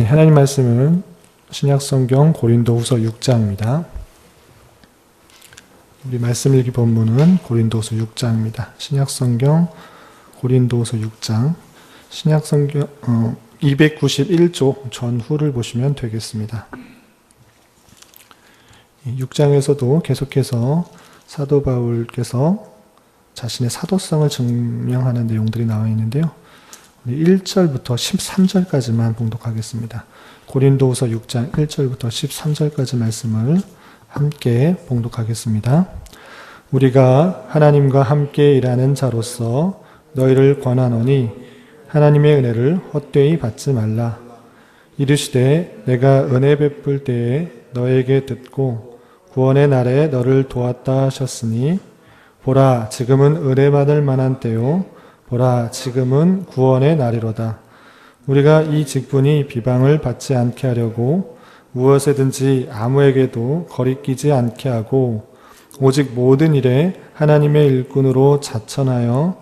하나님 말씀은 신약성경 고린도후서 6장입니다. 우리 말씀 일기 본문은 고린도후서 6장입니다. 신약성경 고린도후서 6장, 신약성경 291조 전후를 보시면 되겠습니다. 6장에서도 계속해서 사도 바울께서 자신의 사도성을 증명하는 내용들이 나와 있는데요. 1절부터 13절까지만 봉독하겠습니다. 고린도후서 6장 1절부터 13절까지 말씀을 함께 봉독하겠습니다. 우리가 하나님과 함께 일하는 자로서 너희를 권하노니 하나님의 은혜를 헛되이 받지 말라. 이르시되 내가 은혜 베풀 때에 너에게 듣고 구원의 날에 너를 도왔다 하셨으니 보라 지금은 은혜 받을 만한 때요 보라 지금은 구원의 날이로다. 우리가 이 직분이 비방을 받지 않게 하려고 무엇에든지 아무에게도 거리끼지 않게 하고 오직 모든 일에 하나님의 일꾼으로 자천하여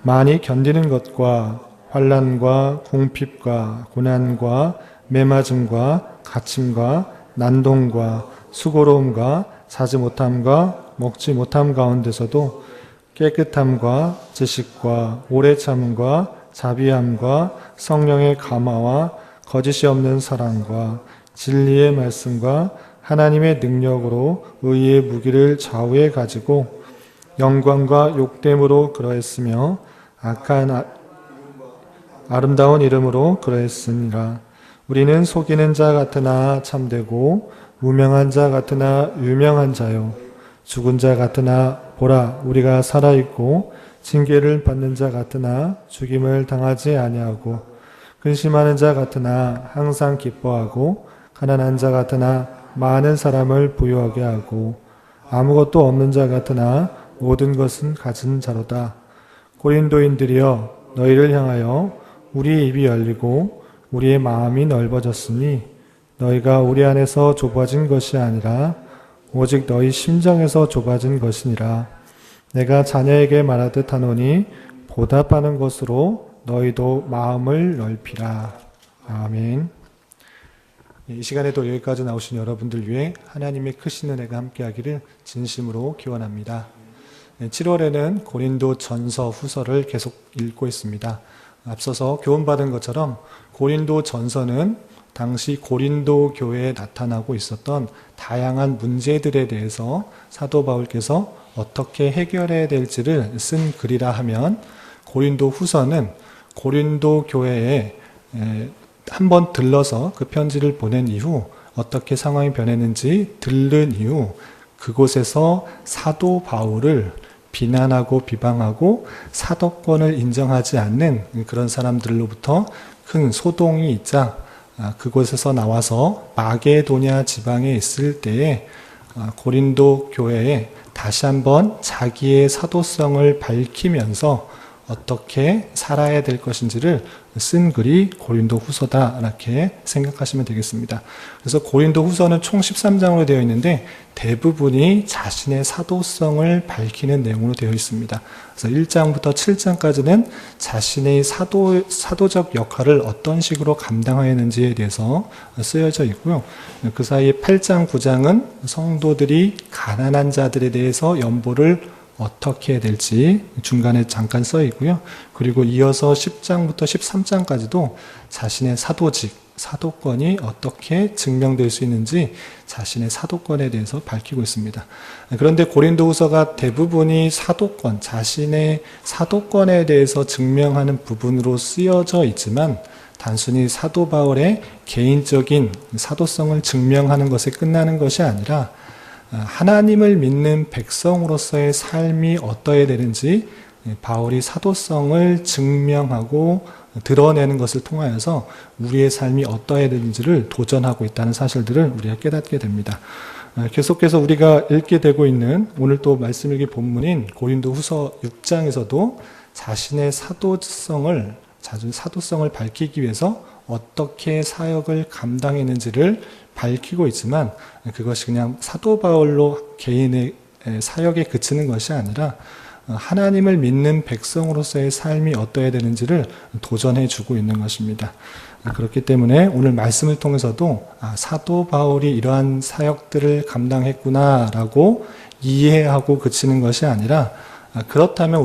많이 견디는 것과 환난과 궁핍과 고난과 매맞음과 갇힘과 난동과 수고로움과 자지 못함과 먹지 못함 가운데서도 깨끗함과 지식과 오래 참음과 자비함과 성령의 감화와 거짓이 없는 사랑과 진리의 말씀과 하나님의 능력으로 의의 무기를 좌우에 가지고 영광과 욕됨으로 그러했으며 악한 아름다운 이름으로 그러했으니라. 우리는 속이는 자 같으나 참되고 무명한 자 같으나 유명한 자요 죽은 자 같으나 보라 우리가 살아있고 징계를 받는 자 같으나 죽임을 당하지 아니하고 근심하는 자 같으나 항상 기뻐하고 가난한 자 같으나 많은 사람을 부유하게 하고 아무것도 없는 자 같으나 모든 것은 가진 자로다. 고린도인들이여 너희를 향하여 우리의 입이 열리고 우리의 마음이 넓어졌으니 너희가 우리 안에서 좁아진 것이 아니라 오직 너희 심정에서 좁아진 것이니라. 내가 자녀에게 말하듯 하노니 보답하는 것으로 너희도 마음을 넓히라. 아멘. 이 시간에도 여기까지 나오신 여러분들 위해 하나님의 크신 은혜가 함께하기를 진심으로 기원합니다. 7월에는 고린도 전서 후서를 계속 읽고 있습니다. 앞서서 교훈받은 것처럼 고린도 전서는 당시 고린도 교회에 나타나고 있었던 다양한 문제들에 대해서 사도 바울께서 어떻게 해결해야 될지를 쓴 글이라 하면, 고린도 후서는 고린도 교회에 한번 들러서 그 편지를 보낸 이후 어떻게 상황이 변했는지 들른 이후 그곳에서 사도 바울을 비난하고 비방하고 사도권을 인정하지 않는 그런 사람들로부터 큰 소동이 있자 그곳에서 나와서 마게도냐 지방에 있을 때에 고린도 교회에 다시 한번 자기의 사도성을 밝히면서 어떻게 살아야 될 것인지를 쓴 글이 고린도 후서다 이렇게 생각하시면 되겠습니다. 그래서 고린도 후서는 총 13장으로 되어 있는데 대부분이 자신의 사도성을 밝히는 내용으로 되어 있습니다. 그래서 1장부터 7장까지는 자신의 사도적 역할을 어떤 식으로 감당하였는지에 대해서 쓰여져 있고요. 그 사이에 8장, 9장은 성도들이 가난한 자들에 대해서 연보를 어떻게 해야 될지 중간에 잠깐 써 있고요. 그리고 이어서 10장부터 13장까지도 자신의 사도직, 사도권이 어떻게 증명될 수 있는지 자신의 사도권에 대해서 밝히고 있습니다. 그런데 고린도후서가 대부분이 사도권, 자신의 사도권에 대해서 증명하는 부분으로 쓰여져 있지만 단순히 사도 바울의 개인적인 사도성을 증명하는 것에 끝나는 것이 아니라 하나님을 믿는 백성으로서의 삶이 어떠해야 되는지 바울이 사도성을 증명하고 드러내는 것을 통하여서 우리의 삶이 어떠해야 되는지를 도전하고 있다는 사실들을 우리가 깨닫게 됩니다. 계속해서 우리가 읽게 되고 있는 오늘 또 말씀 읽기 본문인 고린도 후서 6장에서도 자신의 사도성을 밝히기 위해서 어떻게 사역을 감당했는지를 밝히고 있지만 그것이 그냥 사도 바울로 개인의 사역에 그치는 것이 아니라 하나님을 믿는 백성으로서의 삶이 어떠해야 되는지를 도전해 주고 있는 것입니다. 그렇기 때문에 오늘 말씀을 통해서도 사도 바울이 이러한 사역들을 감당했구나라고 이해하고 그치는 것이 아니라 그렇다면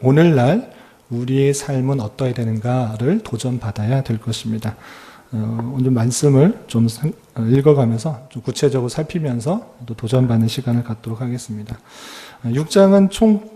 오늘날 우리의 삶은 어떠해야 되는가를 도전받아야 될 것입니다. 오늘 말씀을 좀 읽어가면서 좀 구체적으로 살피면서 또 도전받는 시간을 갖도록 하겠습니다. 6장은 총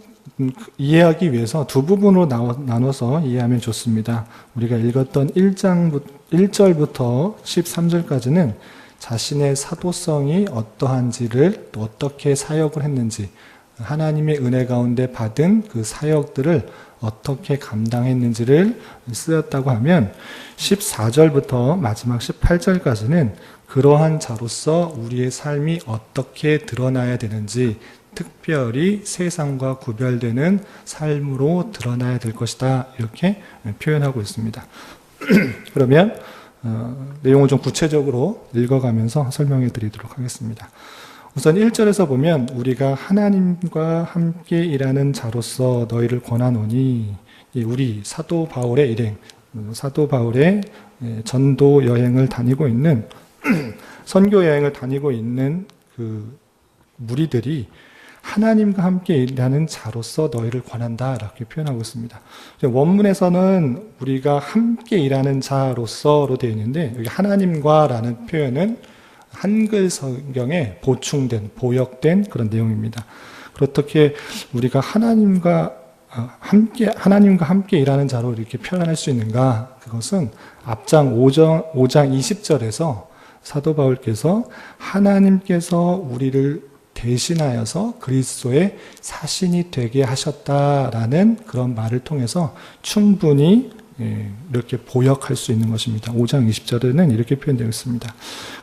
이해하기 위해서 두 부분으로 나눠서 이해하면 좋습니다. 우리가 읽었던 1절부터 13절까지는 자신의 사도성이 어떠한지를 또 어떻게 사역을 했는지, 하나님의 은혜 가운데 받은 그 사역들을 어떻게 감당했는지를 쓰였다고 하면 14절부터 마지막 18절까지는 그러한 자로서 우리의 삶이 어떻게 드러나야 되는지, 특별히 세상과 구별되는 삶으로 드러나야 될 것이다, 이렇게 표현하고 있습니다. 그러면 내용을 좀 구체적으로 읽어가면서 설명해 드리도록 하겠습니다. 우선 1절에서 보면 우리가 하나님과 함께 일하는 자로서 너희를 권하노니, 우리 사도 바울의 일행, 사도 바울의 전도 여행을 다니고 있는 선교 여행을 다니고 있는 그 무리들이 하나님과 함께 일하는 자로서 너희를 권한다, 이렇게 표현하고 있습니다. 원문에서는 우리가 함께 일하는 자로서로 되어 있는데, 여기 하나님과라는 표현은 한글 성경에 보충된, 보역된 그런 내용입니다. 그렇게 우리가 하나님과 함께 일하는 자로 이렇게 표현할 수 있는가? 그것은 앞장 5장 20절에서 사도 바울께서 하나님께서 우리를 대신하여서 그리스도의 사신이 되게 하셨다라는 그런 말을 통해서 충분히 이렇게 보역할 수 있는 것입니다. 5장 20절에는 이렇게 표현되어 있습니다.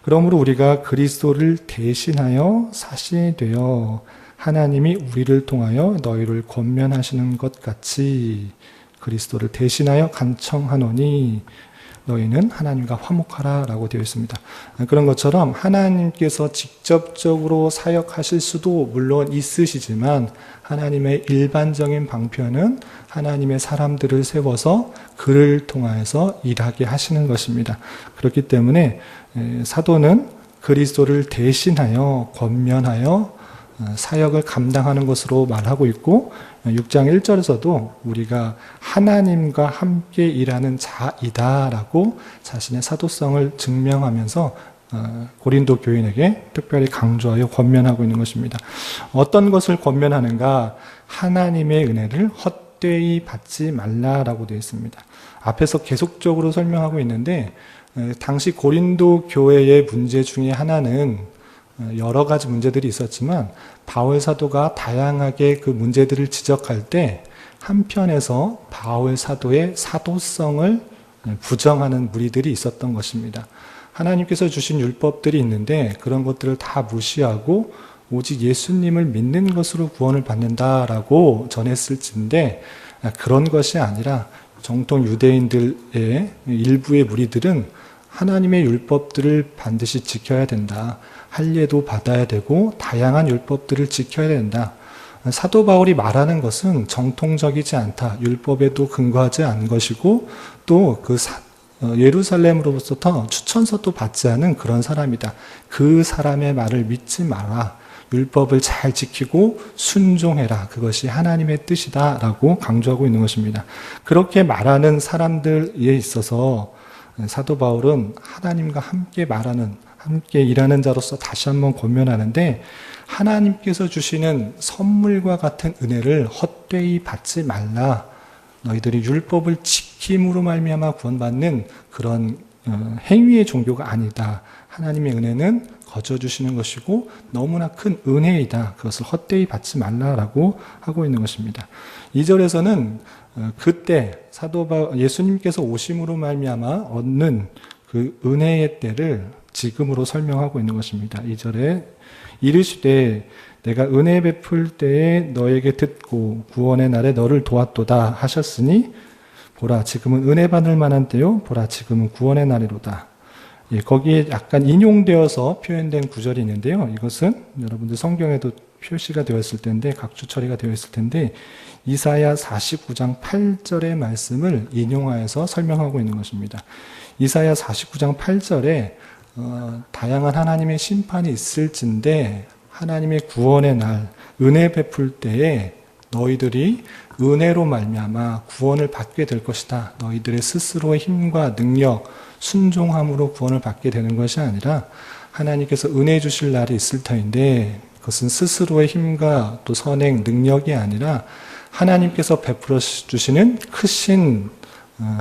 그러므로 우리가 그리스도를 대신하여 사신이 되어 하나님이 우리를 통하여 너희를 권면하시는 것 같이 그리스도를 대신하여 간청하노니 너희는 하나님과 화목하라 라고 되어 있습니다. 그런 것처럼 하나님께서 직접적으로 사역하실 수도 물론 있으시지만 하나님의 일반적인 방편은 하나님의 사람들을 세워서 그를 통하여서 일하게 하시는 것입니다. 그렇기 때문에 사도는 그리스도를 대신하여 권면하여 사역을 감당하는 것으로 말하고 있고, 6장 1절에서도 우리가 하나님과 함께 일하는 자이다라고 자신의 사도성을 증명하면서 고린도 교인에게 특별히 강조하여 권면하고 있는 것입니다. 어떤 것을 권면하는가? 하나님의 은혜를 헛되이 받지 말라라고 되어 있습니다. 앞에서 계속적으로 설명하고 있는데, 당시 고린도 교회의 문제 중에 하나는 여러 가지 문제들이 있었지만 바울 사도가 다양하게 그 문제들을 지적할 때 한편에서 바울 사도의 사도성을 부정하는 무리들이 있었던 것입니다. 하나님께서 주신 율법들이 있는데 그런 것들을 다 무시하고 오직 예수님을 믿는 것으로 구원을 받는다라고 전했을진데, 그런 것이 아니라 정통 유대인들의 일부의 무리들은 하나님의 율법들을 반드시 지켜야 된다. 할례도 받아야 되고 다양한 율법들을 지켜야 된다. 사도 바울이 말하는 것은 정통적이지 않다. 율법에도 근거하지 않은 것이고 또 그 예루살렘으로부터 추천서도 받지 않은 그런 사람이다. 그 사람의 말을 믿지 마라. 율법을 잘 지키고 순종해라. 그것이 하나님의 뜻이다 라고 강조하고 있는 것입니다. 그렇게 말하는 사람들에 있어서 사도 바울은 하나님과 함께 일하는 자로서 다시 한번 권면하는데, 하나님께서 주시는 선물과 같은 은혜를 헛되이 받지 말라. 너희들이 율법을 지킴으로 말미암아 구원받는 그런 행위의 종교가 아니다. 하나님의 은혜는 거저 주시는 것이고 너무나 큰 은혜이다. 그것을 헛되이 받지 말라라고 하고 있는 것입니다. 2절에서는 그때 예수님께서 오심으로 말미암아 얻는 그 은혜의 때를 지금으로 설명하고 있는 것입니다. 2절에 이르시되 내가 은혜 베풀 때에 너에게 듣고 구원의 날에 너를 도왔도다 하셨으니 보라 지금은 은혜 받을 만한 때요 보라 지금은 구원의 날이로다. 거기에 약간 인용되어서 표현된 구절이 있는데요. 이것은 여러분들 성경에도 표시가 되었을 텐데, 각주 처리가 되어 있을 텐데, 이사야 49장 8절의 말씀을 인용하여서 설명하고 있는 것입니다. 이사야 49장 8절에 다양한 하나님의 심판이 있을진데 하나님의 구원의 날, 은혜 베풀 때에 너희들이 은혜로 말미암아 구원을 받게 될 것이다. 너희들의 스스로의 힘과 능력, 순종함으로 구원을 받게 되는 것이 아니라 하나님께서 은혜 주실 날이 있을 터인데 그것은 스스로의 힘과 또 선행, 능력이 아니라 하나님께서 베풀어 주시는 크신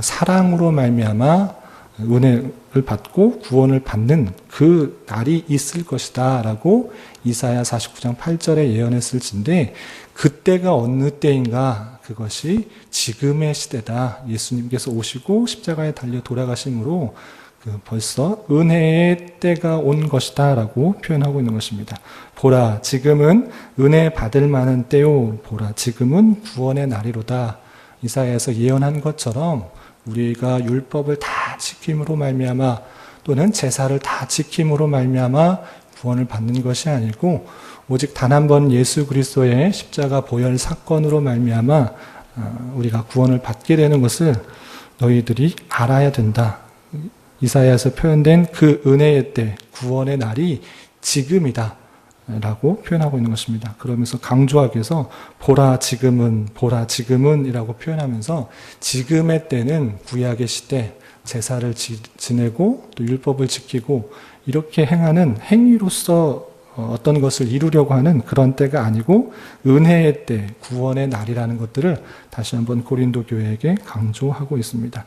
사랑으로 말미암아 은혜를 받고 구원을 받는 그 날이 있을 것이다 라고 이사야 49장 8절에 예언했을진데 그때가 어느 때인가? 그것이 지금의 시대다. 예수님께서 오시고 십자가에 달려 돌아가심으로 벌써 은혜의 때가 온 것이다 라고 표현하고 있는 것입니다. 보라, 지금은 은혜 받을 만한 때요. 보라, 지금은 구원의 날이로다. 이사야에서 예언한 것처럼 우리가 율법을 다 지킴으로 말미암아 또는 제사를 다 지킴으로 말미암아 구원을 받는 것이 아니고 오직 단 한 번 예수 그리스도의 십자가 보혈 사건으로 말미암아 우리가 구원을 받게 되는 것을 너희들이 알아야 된다. 이사야에서 표현된 그 은혜의 때, 구원의 날이 지금이다 라고 표현하고 있는 것입니다. 그러면서 강조하기 위해서 보라 지금은 이라고 표현하면서 지금의 때는 구약의 시대, 제사를 지내고 또 율법을 지키고 이렇게 행하는 행위로서 어떤 것을 이루려고 하는 그런 때가 아니고 은혜의 때, 구원의 날이라는 것들을 다시 한번 고린도 교회에게 강조하고 있습니다.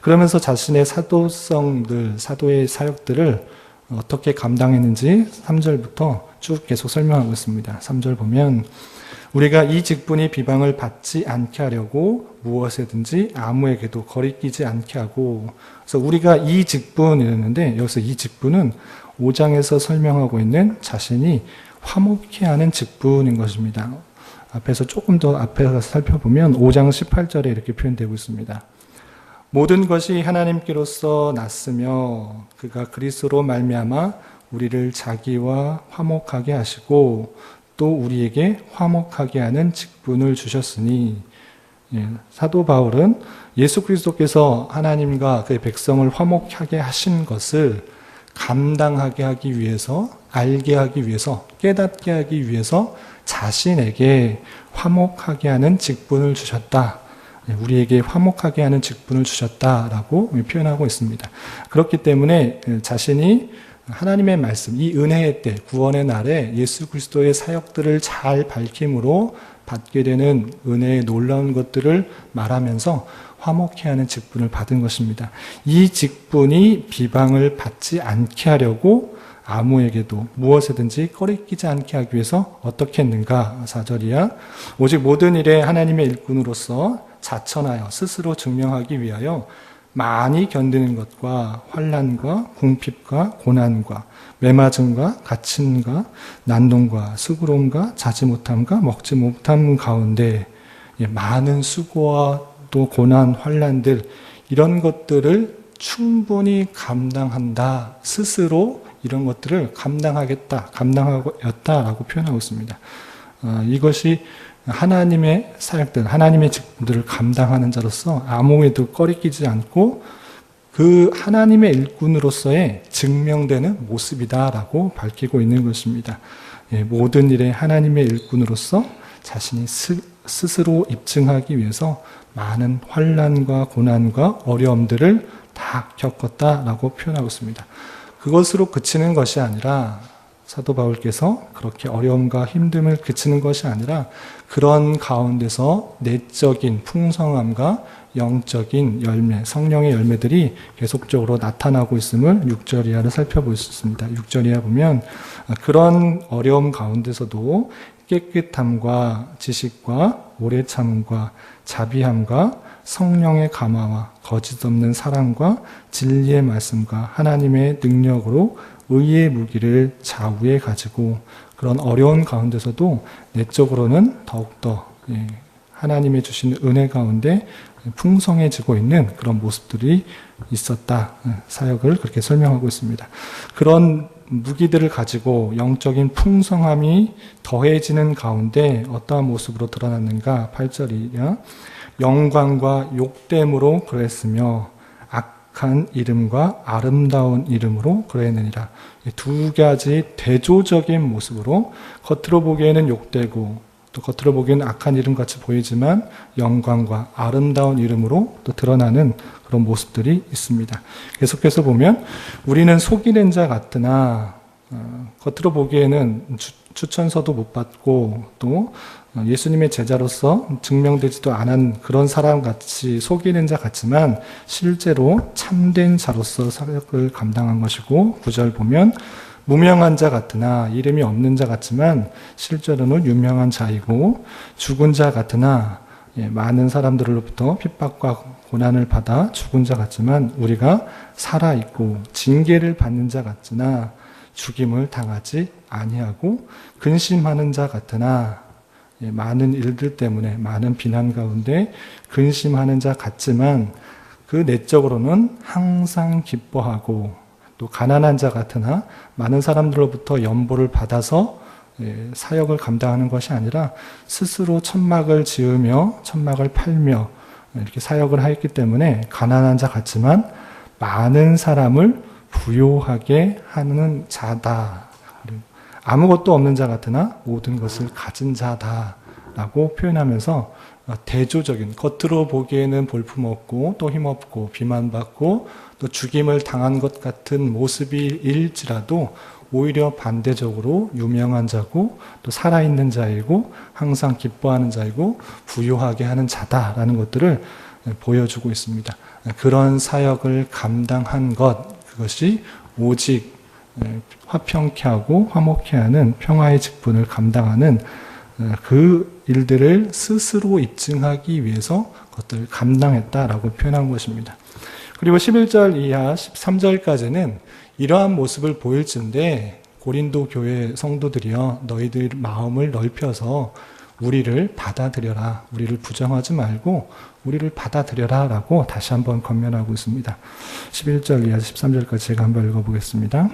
그러면서 자신의 사도성들, 사도의 사역들을 어떻게 감당했는지 3절부터 쭉 계속 설명하고 있습니다. 3절 보면 우리가 이 직분이 비방을 받지 않게 하려고 무엇에든지 아무에게도 거리끼지 않게 하고, 그래서 우리가 이 직분 이랬는데 여기서 이 직분은 5장에서 설명하고 있는 자신이 화목케 하는 직분인 것입니다. 앞에서 조금 더 앞에 가서 살펴보면 5장 18절에 이렇게 표현되고 있습니다. 모든 것이 하나님께로서 났으며 그가 그리스도로 말미암아 우리를 자기와 화목하게 하시고 또 우리에게 화목하게 하는 직분을 주셨으니, 사도 바울은 예수 그리스도께서 하나님과 그의 백성을 화목하게 하신 것을 감당하게 하기 위해서, 알게 하기 위해서, 깨닫게 하기 위해서 자신에게 화목하게 하는 직분을 주셨다. 우리에게 화목하게 하는 직분을 주셨다라고 표현하고 있습니다. 그렇기 때문에 자신이 하나님의 말씀, 이 은혜의 때, 구원의 날에 예수 그리스도의 사역들을 잘 밝힘으로 받게 되는 은혜의 놀라운 것들을 말하면서 화목케 하는 직분을 받은 것입니다. 이 직분이 비방을 받지 않게 하려고 아무에게도 무엇에든지 꺼리끼지 않게 하기 위해서 어떻게 했는가? 4절이야. 오직 모든 일에 하나님의 일꾼으로서 자천하여 스스로 증명하기 위하여 많이 견디는 것과 환난과 궁핍과 고난과 매맞음과 갇힘과 난동과 수고로움과 자지 못함과 먹지 못함 가운데 많은 수고와 또 고난, 환난들 이런 것들을 충분히 감당한다. 스스로 이런 것들을 감당하였다라고 표현하고 있습니다. 이것이 하나님의 사역들, 하나님의 직분들을 감당하는 자로서 아무에도 꺼리끼지 않고 그 하나님의 일꾼으로서의 증명되는 모습이다라고 밝히고 있는 것입니다. 모든 일에 하나님의 일꾼으로서 자신이 스스로 입증하기 위해서 많은 환난과 고난과 어려움들을 다 겪었다라고 표현하고 있습니다. 그것으로 그치는 것이 아니라 사도 바울께서 그렇게 어려움과 힘듦을 그치는 것이 아니라 그런 가운데서 내적인 풍성함과 영적인 열매, 성령의 열매들이 계속적으로 나타나고 있음을 6절 이하를 살펴볼 수 있습니다. 6절 이하 보면 그런 어려움 가운데서도 깨끗함과 지식과 오래 참음과 자비함과 성령의 감화와 거짓 없는 사랑과 진리의 말씀과 하나님의 능력으로 의의 무기를 좌우에 가지고 그런 어려운 가운데서도 내적으로는 더욱더 하나님의 주신 은혜 가운데 풍성해지고 있는 그런 모습들이 있었다. 사역을 그렇게 설명하고 있습니다. 그런 무기들을 가지고 영적인 풍성함이 더해지는 가운데 어떠한 모습으로 드러났는가? 8절이야. 영광과 욕됨으로 그랬으며 악한 이름과 아름다운 이름으로 그랬느니라. 두 가지 대조적인 모습으로 겉으로 보기에는 욕되고 또 겉으로 보기에는 악한 이름 같이 보이지만 영광과 아름다운 이름으로 또 드러나는 그런 모습들이 있습니다. 계속해서 보면 우리는 속이는 자 같으나 겉으로 보기에는 추천서도 못 받고 또 예수님의 제자로서 증명되지도 않은 그런 사람같이 속이는 자 같지만 실제로 참된 자로서 사역을 감당한 것이고 9절 보면 무명한 자 같으나 이름이 없는 자 같지만 실제로는 유명한 자이고 죽은 자 같으나 많은 사람들로부터 핍박과 고난을 받아 죽은 자 같지만 우리가 살아있고 징계를 받는 자 같으나 죽임을 당하지 아니하고 근심하는 자 같으나 많은 일들 때문에 많은 비난 가운데 근심하는 자 같지만 그 내적으로는 항상 기뻐하고 또 가난한 자 같으나 많은 사람들로부터 연보를 받아서 사역을 감당하는 것이 아니라 스스로 천막을 지으며 천막을 팔며 이렇게 사역을 하였기 때문에 가난한 자 같지만 많은 사람을 부요하게 하는 자다. 아무것도 없는 자 같으나 모든 것을 가진 자다라고 표현하면서 대조적인 겉으로 보기에는 볼품없고 또 힘없고 비만받고 또 죽임을 당한 것 같은 모습일지라도 오히려 반대적으로 유명한 자고 또 살아있는 자이고 항상 기뻐하는 자이고 부유하게 하는 자다라는 것들을 보여주고 있습니다. 그런 사역을 감당한 것, 그것이 오직 화평케 하고 화목케 하는 평화의 직분을 감당하는 그 일들을 스스로 입증하기 위해서 그것들을 감당했다라고 표현한 것입니다. 그리고 11절 이하 13절까지는 이러한 모습을 보일진데 고린도 교회 성도들이여 너희들 마음을 넓혀서 우리를 받아들여라. 우리를 부정하지 말고 우리를 받아들여라 라고 다시 한번 권면하고 있습니다. 11절 이하 13절까지 제가 한번 읽어보겠습니다.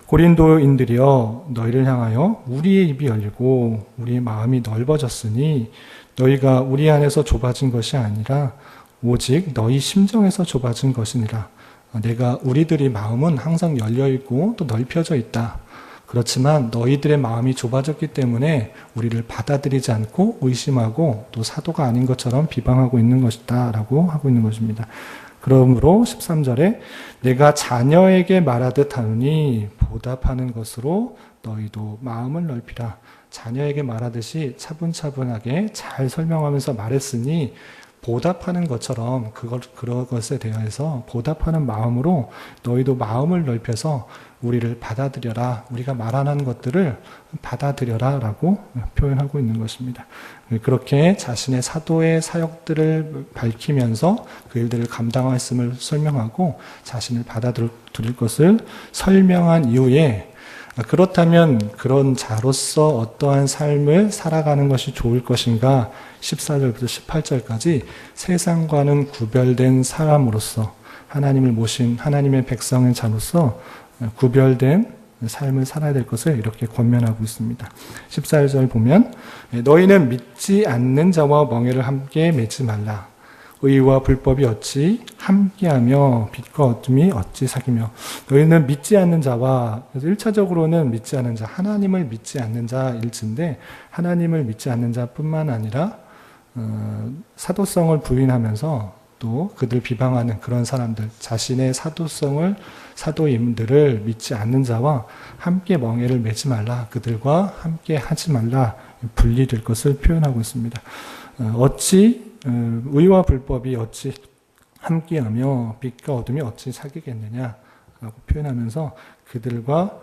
고린도인들이여 너희를 향하여 우리의 입이 열리고 우리의 마음이 넓어졌으니 너희가 우리 안에서 좁아진 것이 아니라 오직 너희 심정에서 좁아진 것이니라. 내가 우리들의 마음은 항상 열려있고 또 넓혀져 있다. 그렇지만 너희들의 마음이 좁아졌기 때문에 우리를 받아들이지 않고 의심하고 또 사도가 아닌 것처럼 비방하고 있는 것이다 라고 하고 있는 것입니다. 그러므로 13절에 내가 자녀에게 말하듯 하노니 보답하는 것으로 너희도 마음을 넓히라. 자녀에게 말하듯이 차분차분하게 잘 설명하면서 말했으니 보답하는 것처럼 그것에 대해서 보답하는 마음으로 너희도 마음을 넓혀서 우리를 받아들여라. 우리가 말하는 것들을 받아들여라 라고 표현하고 있는 것입니다. 그렇게 자신의 사도의 사역들을 밝히면서 그 일들을 감당했음을 설명하고 자신을 받아들일 것을 설명한 이후에 그렇다면 그런 자로서 어떠한 삶을 살아가는 것이 좋을 것인가 14절부터 18절까지 세상과는 구별된 사람으로서 하나님을 모신 하나님의 백성인 자로서 구별된 삶을 살아야 될 것을 이렇게 권면하고 있습니다. 14절 보면 너희는 믿지 않는 자와 멍에를 함께 매지 말라. 의와 불법이 어찌 함께하며 빛과 어둠이 어찌 사귀며 너희는 믿지 않는 자와 그래서 1차적으로는 믿지 않는 자 하나님을 믿지 않는 자일진데 하나님을 믿지 않는 자뿐만 아니라 사도성을 부인하면서 또 그들 비방하는 그런 사람들 자신의 사도임들을 믿지 않는 자와 함께 멍에를 매지 말라 그들과 함께 하지 말라 분리될 것을 표현하고 있습니다. 어찌 의와 불법이 어찌 함께하며 빛과 어둠이 어찌 사귀겠느냐라고 표현하면서 그들과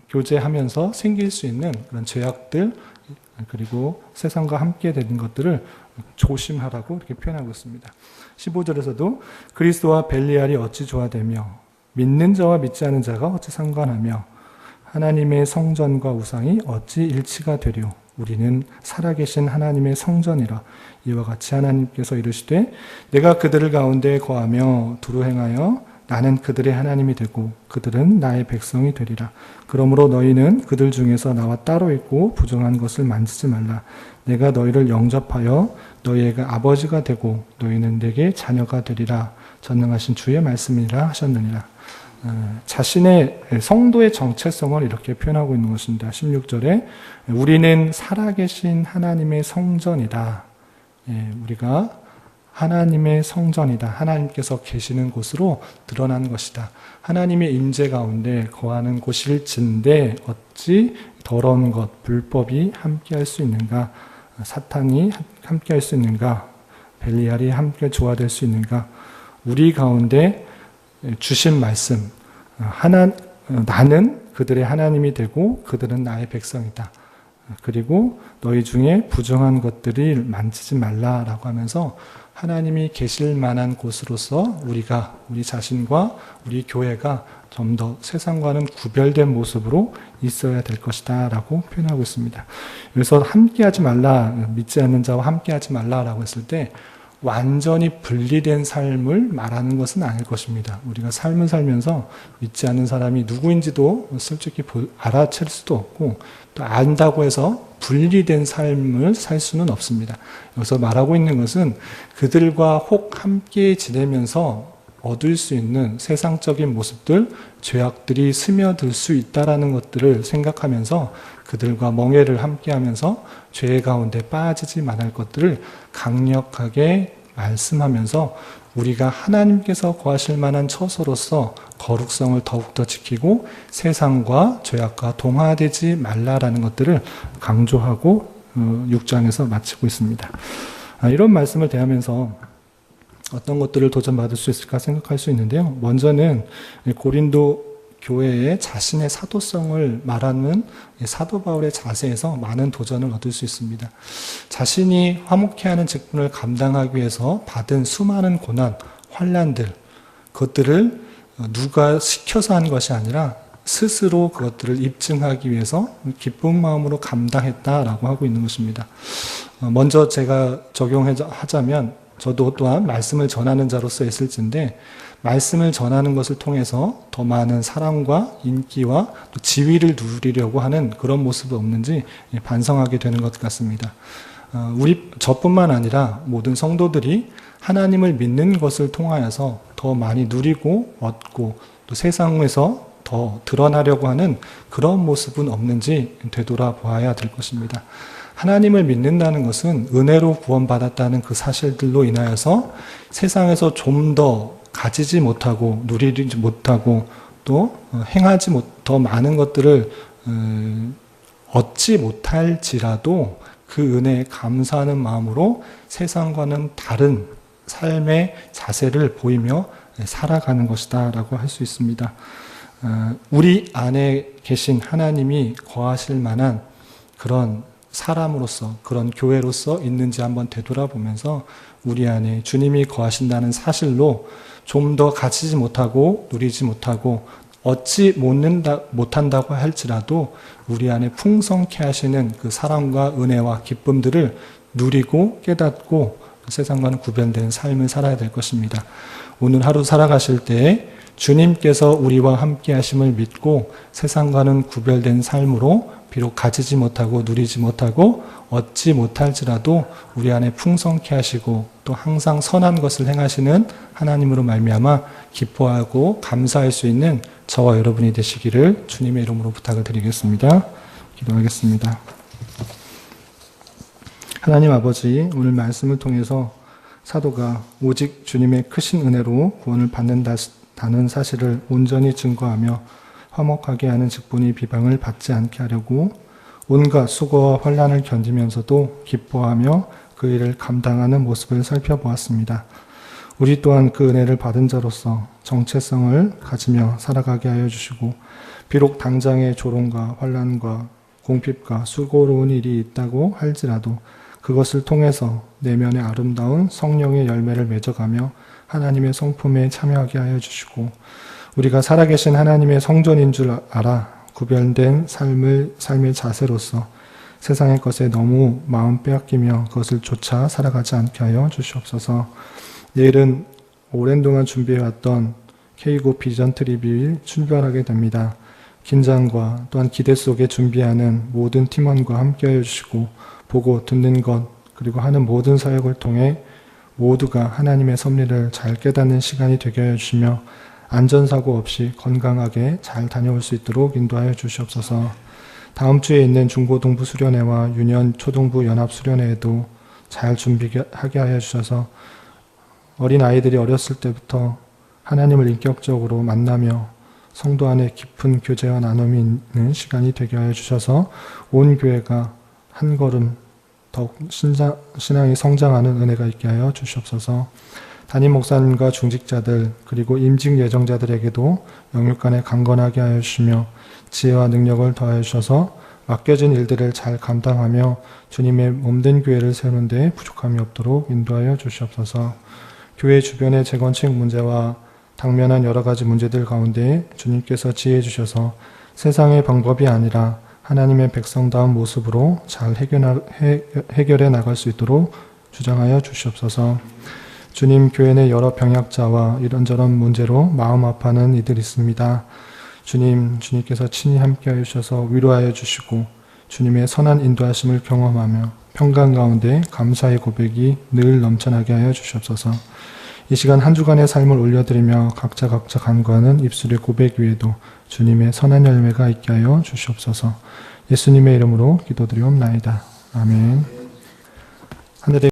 교제하면서 생길 수 있는 그런 죄악들 그리고 세상과 함께 되는 것들을 조심하라고 이렇게 표현하고 있습니다. 15절에서도 그리스도와 벨리알이 어찌 조화되며 믿는 자와 믿지 않는 자가 어찌 상관하며 하나님의 성전과 우상이 어찌 일치가 되려 우리는 살아계신 하나님의 성전이라. 이와 같이 하나님께서 이르시되 내가 그들 가운데 거하며 두루 행하여 나는 그들의 하나님이 되고 그들은 나의 백성이 되리라. 그러므로 너희는 그들 중에서 나와 따로 있고 부정한 것을 만지지 말라. 내가 너희를 영접하여 너희에게 아버지가 되고 너희는 내게 자녀가 되리라. 전능하신 주의 말씀이라 하셨느니라. 자신의 성도의 정체성을 이렇게 표현하고 있는 것입니다. 16절에 우리는 살아계신 하나님의 성전이다. 우리가 하나님의 성전이다. 하나님께서 계시는 곳으로 드러난 것이다. 하나님의 임재 가운데 거하는 곳일진데 어찌 더러운 것, 불법이 함께할 수 있는가? 사탄이 함께할 수 있는가? 벨리알이 함께 조화될 수 있는가? 우리 가운데 주신 말씀, 나는 그들의 하나님이 되고 그들은 나의 백성이다. 그리고 너희 중에 부정한 것들을 만지지 말라라고 하면서 하나님이 계실 만한 곳으로서 우리 자신과 우리 교회가 좀 더 세상과는 구별된 모습으로 있어야 될 것이다 라고 표현하고 있습니다. 그래서 함께하지 말라, 믿지 않는 자와 함께하지 말라라고 했을 때 완전히 분리된 삶을 말하는 것은 아닐 것입니다. 우리가 삶을 살면서 믿지 않는 사람이 누구인지도 솔직히 알아챌 수도 없고 또 안다고 해서 분리된 삶을 살 수는 없습니다. 여기서 말하고 있는 것은 그들과 혹 함께 지내면서 얻을 수 있는 세상적인 모습들, 죄악들이 스며들 수 있다라는 것들을 생각하면서 그들과 멍해를 함께하면서 죄 가운데 빠지지 말할 것들을 강력하게 말씀하면서 우리가 하나님께서 거하실 만한 처소로서 거룩성을 더욱더 지키고 세상과 죄악과 동화되지 말라라는 것들을 강조하고 6장에서 마치고 있습니다. 이런 말씀을 대하면서 어떤 것들을 도전받을 수 있을까 생각할 수 있는데요. 먼저는 고린도 교회의 자신의 사도성을 말하는 사도 바울의 자세에서 많은 도전을 얻을 수 있습니다. 자신이 화목해하는 직분을 감당하기 위해서 받은 수많은 고난, 환난들, 그것들을 누가 시켜서 한 것이 아니라 스스로 그것들을 입증하기 위해서 기쁜 마음으로 감당했다라고 하고 있는 것입니다. 먼저 제가 적용하자면 저도 또한 말씀을 전하는 자로서 있을진데 말씀을 전하는 것을 통해서 더 많은 사랑과 인기와 또 지위를 누리려고 하는 그런 모습이 없는지 반성하게 되는 것 같습니다. 저뿐만 아니라 모든 성도들이 하나님을 믿는 것을 통하여서 더 많이 누리고 얻고 또 세상에서 더 드러나려고 하는 그런 모습은 없는지 되돌아보아야 될 것입니다. 하나님을 믿는다는 것은 은혜로 구원받았다는 그 사실들로 인하여서 세상에서 좀 더 가지지 못하고 누리지 못하고 또 행하지 더 많은 것들을 얻지 못할지라도 그 은혜에 감사하는 마음으로 세상과는 다른 삶의 자세를 보이며 살아가는 것이다 라고 할 수 있습니다. 우리 안에 계신 하나님이 거하실 만한 그런 사람으로서 그런 교회로서 있는지 한번 되돌아보면서 우리 안에 주님이 거하신다는 사실로 좀 더 가지지 못하고 누리지 못하고 얻지 못한다고 할지라도 우리 안에 풍성케 하시는 그 사랑과 은혜와 기쁨들을 누리고 깨닫고 세상과는 구별된 삶을 살아야 될 것입니다. 오늘 하루 살아가실 때 주님께서 우리와 함께 하심을 믿고 세상과는 구별된 삶으로 비록 가지지 못하고 누리지 못하고 얻지 못할지라도 우리 안에 풍성케 하시고 또 항상 선한 것을 행하시는 하나님으로 말미암아 기뻐하고 감사할 수 있는 저와 여러분이 되시기를 주님의 이름으로 부탁을 드리겠습니다. 기도하겠습니다. 하나님 아버지, 오늘 말씀을 통해서 사도가 오직 주님의 크신 은혜로 구원을 받는다는 사실을 온전히 증거하며 화목하게 하는 직분이 비방을 받지 않게 하려고 온갖 수고와 환난을 견디면서도 기뻐하며 그 일을 감당하는 모습을 살펴보았습니다. 우리 또한 그 은혜를 받은 자로서 정체성을 가지며 살아가게 하여 주시고 비록 당장의 조롱과 환난과 공핍과 수고로운 일이 있다고 할지라도 그것을 통해서 내면의 아름다운 성령의 열매를 맺어가며 하나님의 성품에 참여하게 하여 주시고 우리가 살아계신 하나님의 성전인 줄 알아 구별된 삶의 자세로서 세상의 것에 너무 마음 빼앗기며 그것을 쫓아 살아가지 않게 하여 주시옵소서. 내일은 오랜 동안 준비해왔던 K고 비전 트립이 출발하게 됩니다. 긴장과 또한 기대 속에 준비하는 모든 팀원과 함께해 주시고 보고 듣는 것 그리고 하는 모든 사역을 통해 모두가 하나님의 섭리를 잘 깨닫는 시간이 되게 하여 주시며 안전사고 없이 건강하게 잘 다녀올 수 있도록 인도하여 주시옵소서. 다음 주에 있는 중고등부 수련회와 유년 초등부 연합 수련회에도 잘 준비하게 하여 주셔서 어린 아이들이 어렸을 때부터 하나님을 인격적으로 만나며 성도 안에 깊은 교제와 나눔이 있는 시간이 되게 하여 주셔서 온 교회가 한 걸음 더욱 신앙이 성장하는 은혜가 있게 하여 주시옵소서. 담임 목사님과 중직자들 그리고 임직 예정자들에게도 영육간에 강건하게 하여 주시며 지혜와 능력을 더하여 주셔서 맡겨진 일들을 잘 감당하며 주님의 몸된 교회를 세우는 데 부족함이 없도록 인도하여 주시옵소서. 교회 주변의 재건축 문제와 당면한 여러 가지 문제들 가운데 주님께서 지혜 주셔서 세상의 방법이 아니라 하나님의 백성다운 모습으로 잘 해결해 나갈 수 있도록 주장하여 주시옵소서. 주님, 교회 내 여러 병약자와 이런저런 문제로 마음 아파하는 이들이 있습니다. 주님께서 친히 함께하여 주셔서 위로하여 주시고 주님의 선한 인도하심을 경험하며 평강 가운데 감사의 고백이 늘 넘쳐나게 하여 주시옵소서. 이 시간 한 주간의 삶을 올려드리며 각자 간구하는 입술의 고백 위에도 주님의 선한 열매가 있게 하여 주시옵소서. 예수님의 이름으로 기도드리옵나이다. 아멘. 하늘의